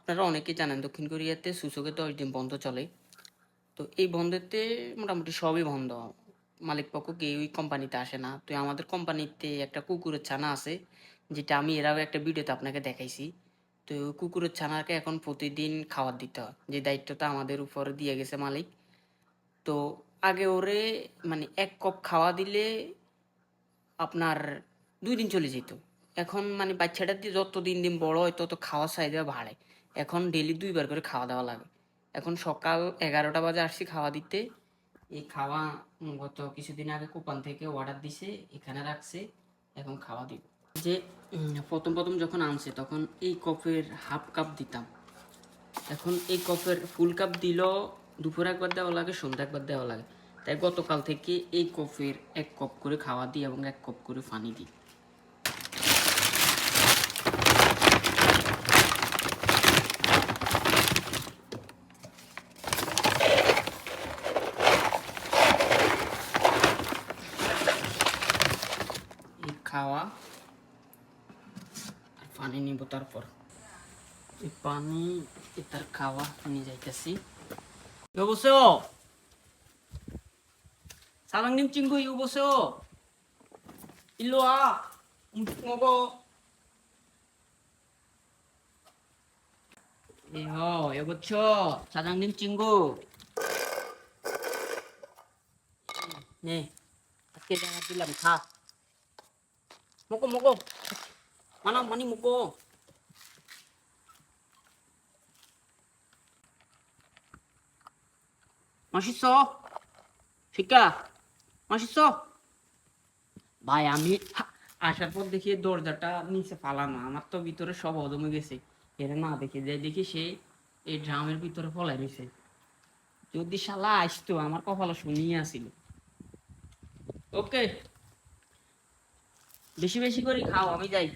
আপনারা অনেকেই জানেন দক্ষিণ কোরিয়াতে সূচকে 10 দিন বন্ধ চলে। তো এই বন্ধেতে মোটামুটি সবই বন্ধ। মালিক পক্ষ কেউই কোম্পানিতে আসে না। তো আমাদের কোম্পানিতে একটা কুকুরের ছানা আছে, যেটা আমি এর আগে একটা ভিডিওতে আপনাকে দেখাইছি। তো ওই কুকুরের ছানাকে এখন প্রতিদিন খাবার দিতে হয়, যে দায়িত্বটা আমাদের উপরে দিয়ে গেছে মালিক। তো আগে ওরে মানে 1 কাপ খাওয়া দিলে আপনার 2 দিন চলে যেত। এখন মানে বাচ্চাটা দিয়ে যত দিন বড় হয় তত খাওয়ার চাহিদা বাড়ে। এখন ডেইলি 2 বার করে খাওয়া দাওয়া লাগে। এখন সকাল 11টা বাজে আসছি খাওয়া দিতে। এই খাওয়া গত কিছুদিন আগে কোপান থেকে অর্ডার দিছে, এখানে রাখছে, এখন খাওয়া দিব। যে প্রথম যখন আনছে তখন এই কপের হাফ কাপ দিতাম, এখন এই কপের ফুল কাপ দিল দুপুর একবার দেওয়া লাগে, সন্ধ্যা একবার দেওয়া লাগে। তাই গতকাল থেকে এই কপের 1 কাপ করে খাওয়া দিই এবং 1 কাপ করে পানি দিই। এই খাওয়া আর পানি নিব, তারপর এই পানি এটার খাওয়া নিয়ে যাইতেছি। 여보세요. 사장님 친구 이거 보세요. 일로 와. 먹어. 여보죠. 사장님 친구. 네. 밖에 내가 들라면 가. 먹어. 많이 먹어. 맛있어? শিকা 맛있어? ভাই আমি আসার পর দেখি দরজাটা নিচে ফালানো, আমার তো ভিতরে সব অদমে গেছে। এরা না দেখে যাই দেখি সে এই ড্রামের ভিতরে ফলাই রয়েছে। যদি শালা আসতো আমার কপালে শুনিয়ে আসিল। ওকে, বেশি করে খাও, আমি যাই।